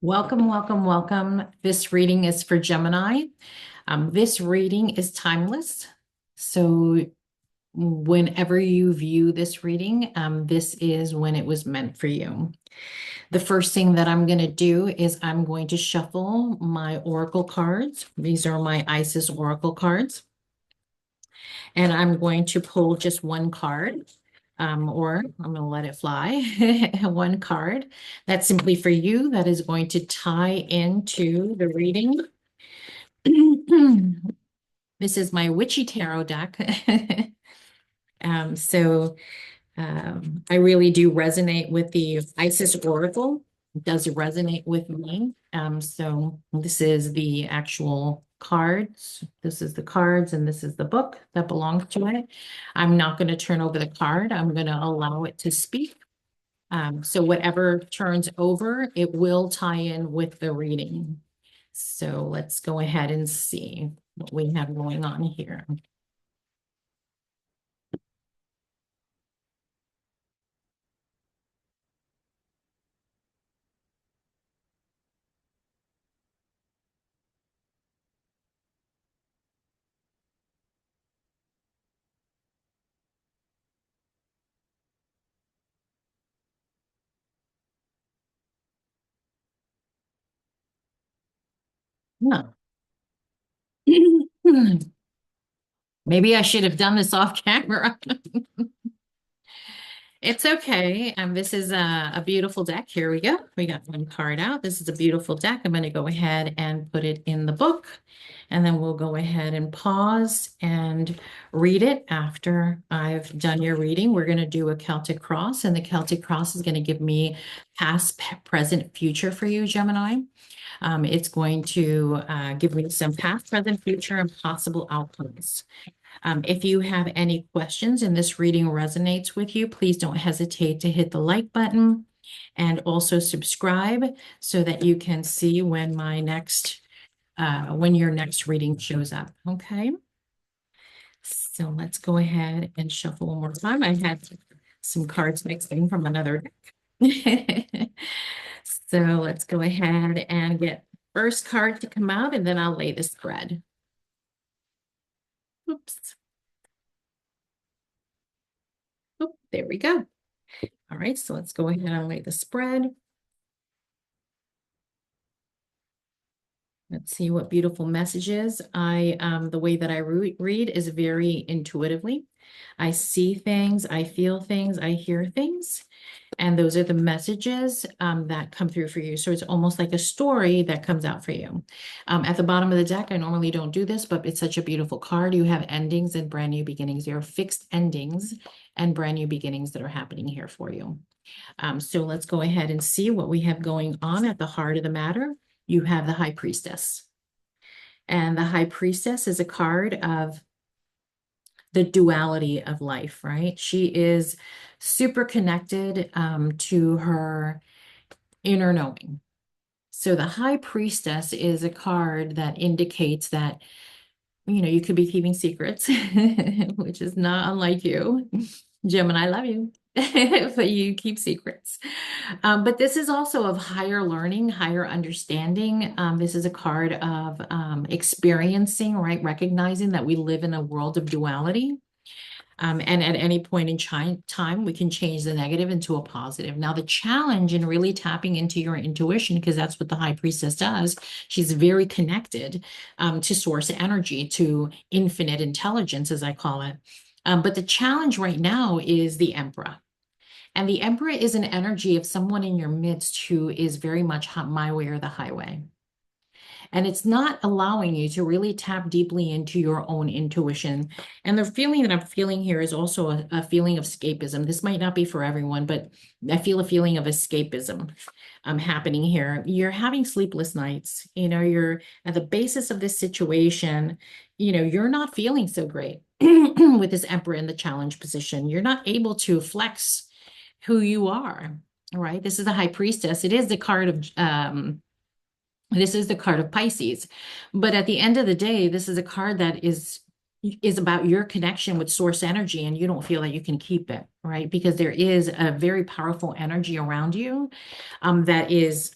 Welcome, welcome, welcome. This reading is for Gemini. This reading is timeless. So whenever you view this reading, this is when it was meant for you. The first thing that I'm going to do is I'm going to shuffle my oracle cards. These are my Isis oracle cards. And I'm going to pull just one card. Or I'm going to let it fly. One card. That's simply for you. That is going to tie into the reading. This is my Witchy Tarot deck. So I really do resonate with the Isis Oracle. It does resonate with me. So this is the actual cards. This is the cards, and this is the book that belongs to it. I'm not going to turn over the card. I'm going to allow it to speak. So whatever turns over, it will tie in with the reading. So let's go ahead and see what we have going on here. No. Maybe I should have done this off camera. It's okay. This is a beautiful deck. Here we go. We got one card out. This is a beautiful deck. I'm going to go ahead and put it in the book, and then we'll go ahead and pause and read it after I've done your reading. We're going to do a Celtic cross, and the Celtic cross is going to give me past, present, future for you, Gemini. It's going to give me some past, present, future, and possible outcomes. If you have any questions and this reading resonates with you, please don't hesitate to hit the like button and also subscribe so that you can see when when your next reading shows up. Okay. So let's go ahead and shuffle one more time. I had some cards mixed in from another deck. So let's go ahead and get first card to come out, and then I'll lay the spread. Oops. Oh, there we go. All right, so let's go ahead and lay the spread. Let's see what beautiful messages. The way that I read is very intuitively. I see things, I feel things, I hear things, and those are the messages that come through for you. So it's almost like a story that comes out for you. At the bottom of the deck, I normally don't do this, but it's such a beautiful card. You have endings and brand new beginnings. There are fixed endings and brand new beginnings that are happening here for you. So let's go ahead and see what we have going on at the heart of the matter. You have the High Priestess. And the High Priestess is a card of the duality of life, right? She is super connected to her inner knowing. So the High Priestess is a card that indicates that, you could be keeping secrets, which is not unlike you. Gemini, I love you. But you keep secrets. But this is also of higher learning, higher understanding. This is a card of experiencing, right? Recognizing that we live in a world of duality. And at any point in time, we can change the negative into a positive. Now, the challenge in really tapping into your intuition, because that's what the High Priestess does, she's very connected to source energy, to infinite intelligence, as I call it. But the challenge right now is the Emperor. And the Emperor is an energy of someone in your midst who is very much my way or the highway. And it's not allowing you to really tap deeply into your own intuition. And the feeling that I'm feeling here is also a feeling of escapism. This might not be for everyone, but I feel a feeling of escapism happening here. You're having sleepless nights. You're at the basis of this situation. You're not feeling so great with this Emperor in the challenge position. You're not able to flex who you are. All right. This is the High Priestess. It is the card of this is the card of Pisces. But at the end of the day, this is a card that is, is about your connection with source energy, and you don't feel that you can keep it, right? Because there is a very powerful energy around you, that is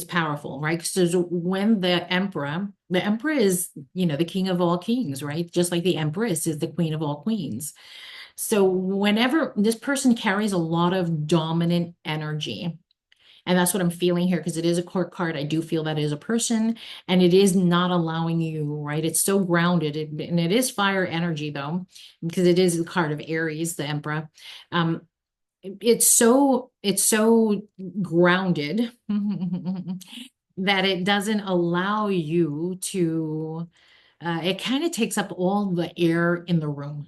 powerful, right? So when the emperor is, the king of all kings, right? Just like the empress is the queen of all queens. So whenever this person carries a lot of dominant energy, and that's what I'm feeling here, because it is a court card. I do feel that is a person, and it is not allowing you, right? It's so grounded, and it is fire energy, though, because it is the card of Aries, the Emperor. It's so grounded that it doesn't allow you to. It kind of takes up all the air in the room.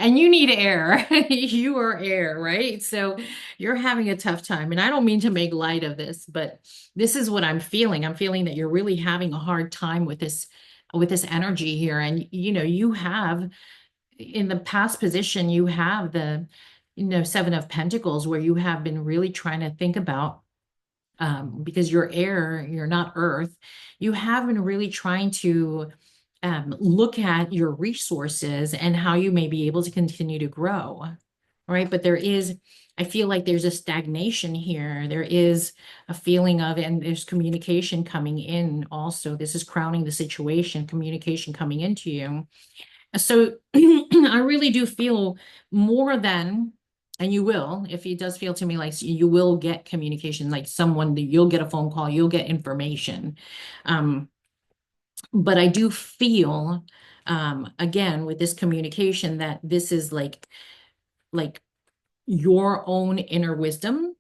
And you need air. You are air, right? So you're having a tough time. And I don't mean to make light of this, but this is what I'm feeling. I'm feeling that you're really having a hard time with this energy here. And you have in the past position, you have the Seven of Pentacles, where you have been really trying to think about, because you're air, you're not earth. You have been really trying to look at your resources and how you may be able to continue to grow, right? But I feel like there's a stagnation here. There is a feeling of, and there's communication coming in also. This is crowning the situation, communication coming into you. So I really do feel more than, and you will, if it does feel to me like you will get communication, like someone, you'll get a phone call, you'll get information. Um, but I do feel, again, with this communication, that this is like your own inner wisdom,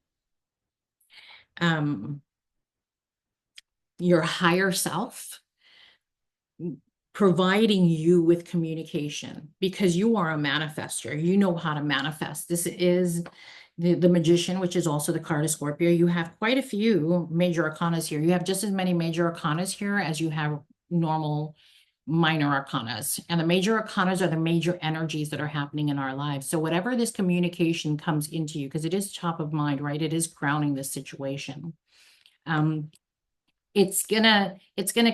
um, your higher self providing you with communication, because you are a manifester. You know how to manifest. This is the magician, which is also the card of Scorpio. You have quite a few major arcanas here. You have just as many major arcanas here as you have normal minor arcanas. And the major arcanas are the major energies that are happening in our lives. So whatever this communication comes into you, because it is top of mind, right? It is crowning this situation. Um, it's gonna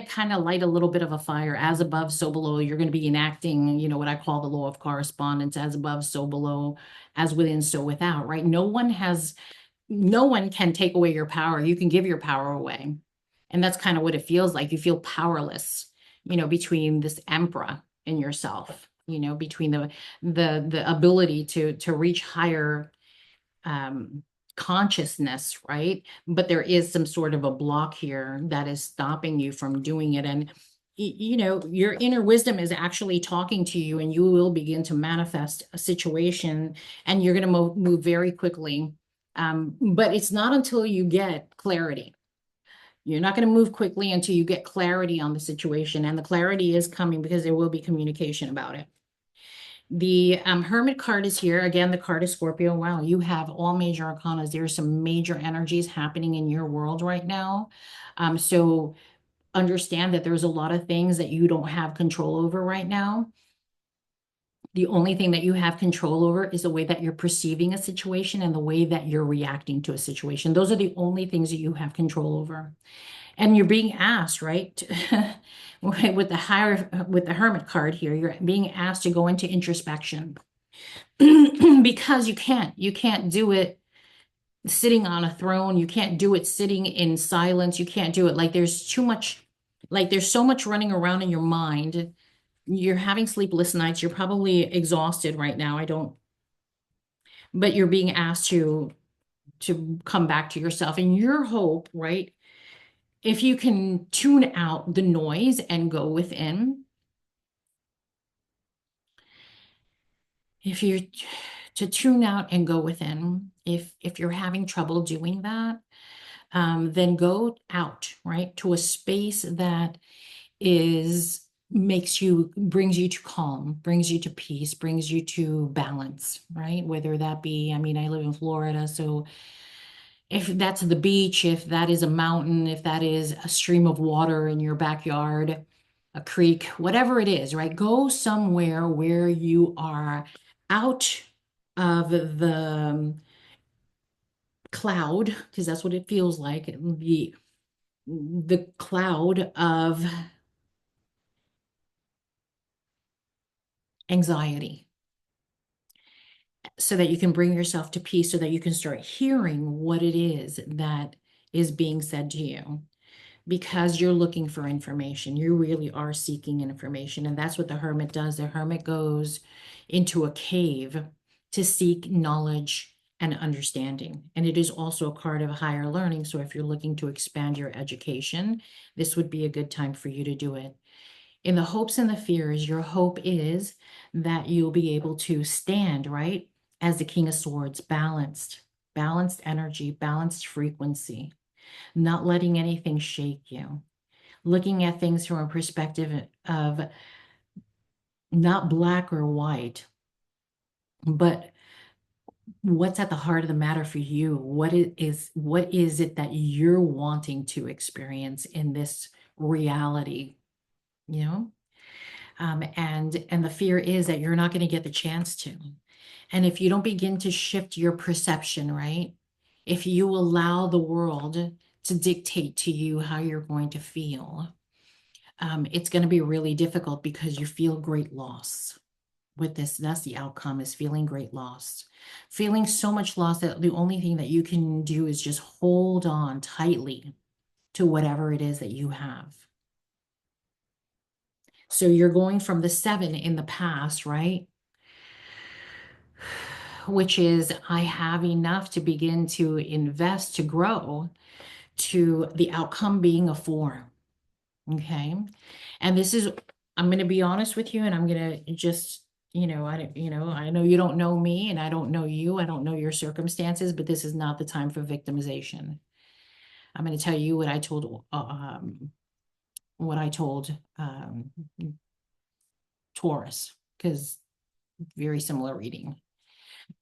kind of light a little bit of a fire. As above, so below. You're going to be enacting, what I call the law of correspondence: as above, so below, as within, so without, right? No one can take away your power. You can give your power away. And that's kind of what it feels like. You feel powerless, between this emperor and yourself, between the ability to reach higher um consciousness, right? But there is some sort of a block here that is stopping you from doing it. And your inner wisdom is actually talking to you, and you will begin to manifest a situation, and you're going to move very quickly. But it's not until you get clarity. You're not going to move quickly until you get clarity on the situation, and the clarity is coming because there will be communication about it. The Hermit card is here. Again, the card is Scorpio. Wow, you have all major arcanas. There are some major energies happening in your world right now. So understand that there's a lot of things that you don't have control over right now. The only thing that you have control over is the way that you're perceiving a situation and the way that you're reacting to a situation. Those are the only things that you have control over. And you're being asked, right? With the Hermit card here, you're being asked to go into introspection. Because you can't do it sitting on a throne. You can't do it sitting in silence. You can't do it, like there's too much, like there's so much running around in your mind. You're having sleepless nights. You're probably exhausted right now. I don't, but you're being asked to come back to yourself. And your hope, right? If you can tune out the noise and go within, if you're to tune out and go within, if you're having trouble doing that, then go out, right, to a space that brings you to calm, brings you to peace, brings you to balance, right? Whether that be, I mean, I live in Florida, so if that's the beach, if that is a mountain, if that is a stream of water in your backyard, a creek, whatever it is, right? Go somewhere where you are out of the cloud, because that's what it feels like. The cloud of anxiety, so that you can bring yourself to peace, so that you can start hearing what it is that is being said to you. Because you're looking for information, you really are seeking information. And that's what the hermit does. The hermit goes into a cave to seek knowledge and understanding. And it is also a card of higher learning. So if you're looking to expand your education, this would be a good time for you to do it. In the hopes and the fears, your hope is that you'll be able to stand, right? As the King of Swords, balanced energy, balanced frequency, not letting anything shake you, looking at things from a perspective of not black or white, but what's at the heart of the matter for you? What is it that you're wanting to experience in this reality, you know? And the fear is that you're not going to get the chance to. And if you don't begin to shift your perception, right? If you allow the world to dictate to you how you're going to feel, it's going to be really difficult because you feel great loss with this. That's the outcome, is feeling great loss. Feeling so much loss that the only thing that you can do is just hold on tightly to whatever it is that you have. So you're going from the 7 in the past, right? Which is, I have enough to begin to invest, to grow, to the outcome being a 4. Okay. And this is, I'm going to be honest with you, and I'm going to just, I know you don't know me and I don't know you. I don't know your circumstances, but this is not the time for victimization. I'm going to tell you what I told Taurus, because very similar reading.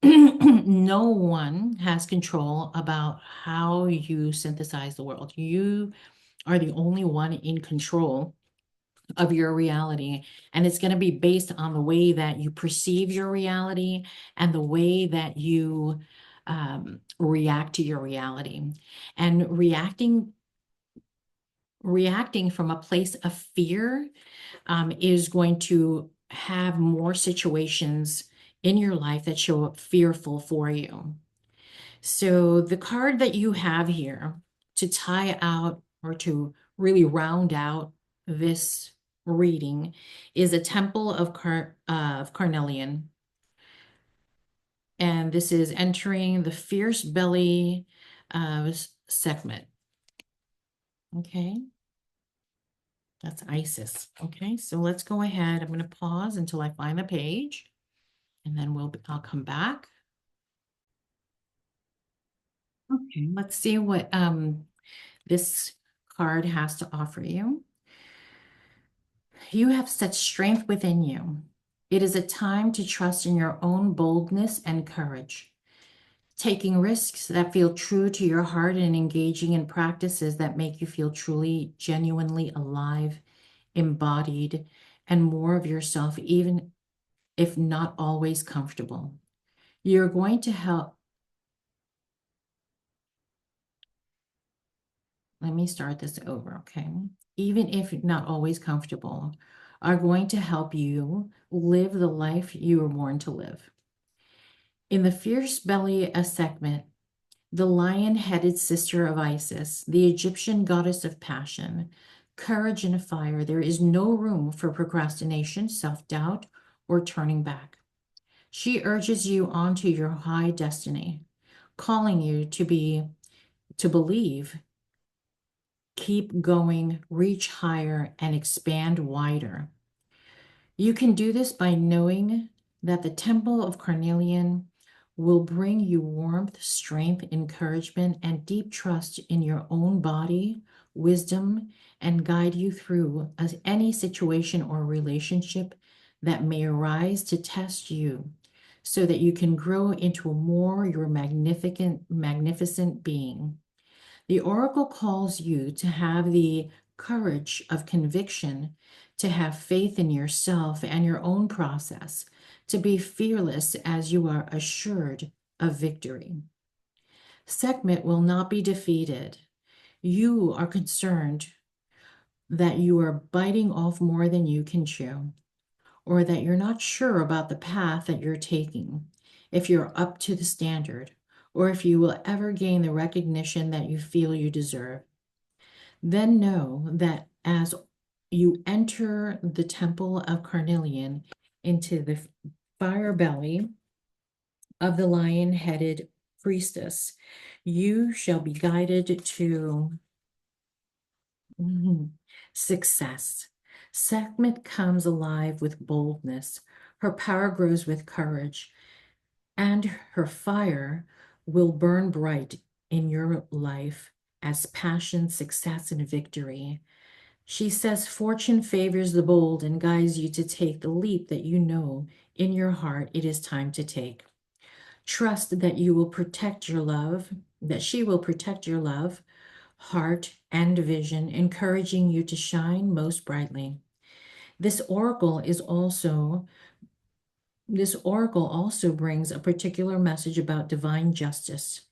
No one has control about how you synthesize the world. You are the only one in control of your reality. And it's going to be based on the way that you perceive your reality and the way that you react to your reality. And reacting from a place of fear is going to have more situations in your life that show up fearful for you. So the card that you have here to tie out, or to really round out this reading, is a Temple of Carnelian. And this is entering the fierce belly segment. Okay. That's Isis. Okay, so let's go ahead. I'm going to pause until I find the page, and then I'll come back. Okay, let's see what this card has to offer you. You have such strength within you. It is a time to trust in your own boldness and courage, taking risks that feel true to your heart and engaging in practices that make you feel truly, genuinely alive, embodied, and more of yourself, even if not always comfortable. You're going to help. Let me start this over, okay? Even if not always comfortable, are going to help you live the life you were born to live. In the fierce belly a segment, the lion-headed sister of Isis, the Egyptian goddess of passion, courage and fire, there is no room for procrastination, self-doubt, or turning back. She urges you onto your high destiny, calling you to believe, keep going, reach higher, and expand wider. You can do this by knowing that the Temple of Carnelian will bring you warmth, strength, encouragement, and deep trust in your own body, wisdom, and guide you through any situation or relationship that may arise to test you, so that you can grow into a more your magnificent being. The oracle calls you to have the courage of conviction, to have faith in yourself and your own process, to be fearless as you are assured of victory. Sekhmet will not be defeated. You are concerned that you are biting off more than you can chew, or that you're not sure about the path that you're taking, if you're up to the standard, or if you will ever gain the recognition that you feel you deserve. Then know that as you enter the temple of carnelian into the fire belly of the lion-headed priestess, you shall be guided to success. Sekhmet comes alive with boldness. Her power grows with courage, and her fire will burn bright in your life as passion, success, and victory. She says, Fortune favors the bold and guides you to take the leap that you know in your heart it is time to take. Trust that you will protect your love, that she will protect your love, heart, and vision, encouraging you to shine most brightly. This oracle is also This oracle also brings a particular message about divine justice.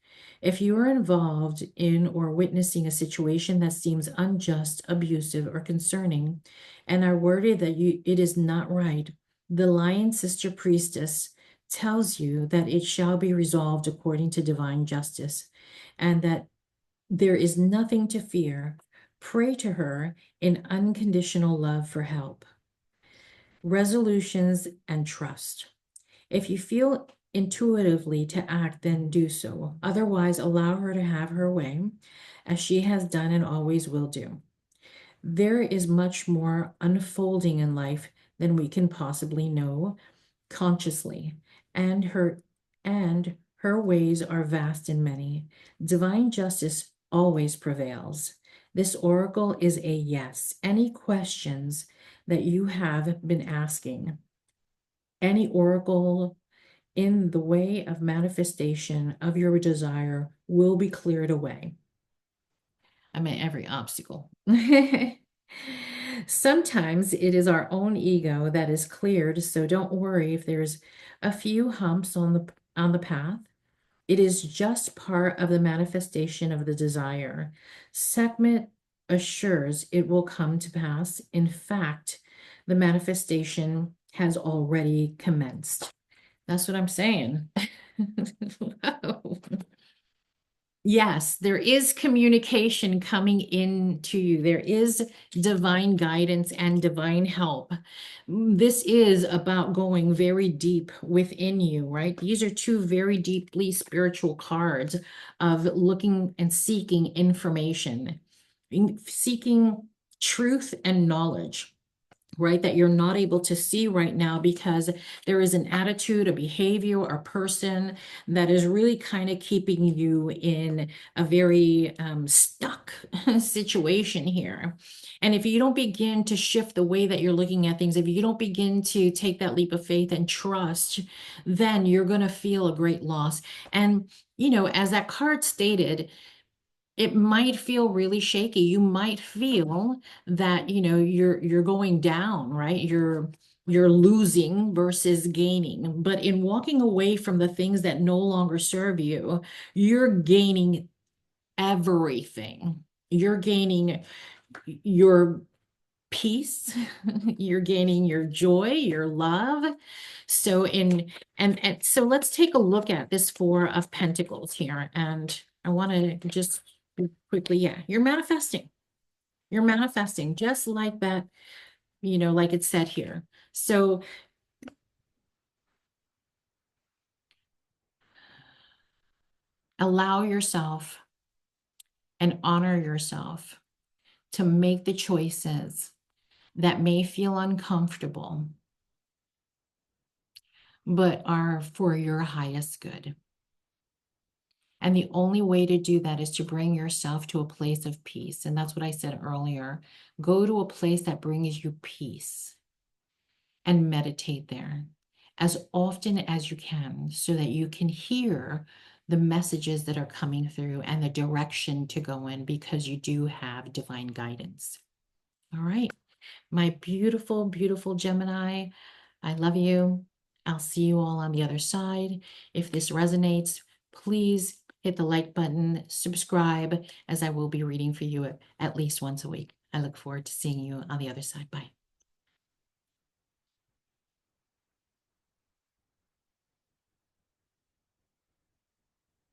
If you are involved in or witnessing a situation that seems unjust, abusive, or concerning, and are worried that it is not right, the lion sister priestess tells you that it shall be resolved according to divine justice, and that there is nothing to fear. Pray to her in unconditional love for help, resolutions, and trust. If you feel intuitively to act, then do so. Otherwise, allow her to have her way, as she has done and always will do. There is much more unfolding in life than we can possibly know consciously, and her ways are vast and many. Divine justice always prevails. This oracle is a yes. Any questions that you have been asking, any oracle in the way of manifestation of your desire will be cleared away. I mean, every obstacle. Sometimes it is our own ego that is cleared, so don't worry if there's a few humps on the path. It is just part of the manifestation of the desire. Sekhmet assures it will come to pass. In fact, the manifestation has already commenced. That's what I'm saying. Wow. Yes, there is communication coming into you. There is divine guidance and divine help. This is about going very deep within you, right? These are two very deeply spiritual cards of looking and seeking information, seeking truth and knowledge, right? That you're not able to see right now because there is an attitude, a behavior, or person that is really kind of keeping you in a very stuck situation here. And if you don't begin to shift the way that you're looking at things, if you don't begin to take that leap of faith and trust, then you're going to feel a great loss. And, as that card stated, it might feel really shaky. You might feel that, you're going down, right? You're losing versus gaining. But in walking away from the things that no longer serve you, you're gaining everything. You're gaining your peace, you're gaining your joy, your love. So and so let's take a look at this Four of Pentacles here. And I want to just quickly, yeah, you're manifesting. You're manifesting just like that, like it said here. So allow yourself and honor yourself to make the choices that may feel uncomfortable, but are for your highest good. And the only way to do that is to bring yourself to a place of peace. And that's what I said earlier. Go to a place that brings you peace and meditate there as often as you can so that you can hear the messages that are coming through and the direction to go in, because you do have divine guidance. All right, my beautiful, beautiful Gemini, I love you. I'll see you all on the other side. If this resonates, please hit the like button, subscribe, as I will be reading for you at least once a week. I look forward to seeing you on the other side. Bye.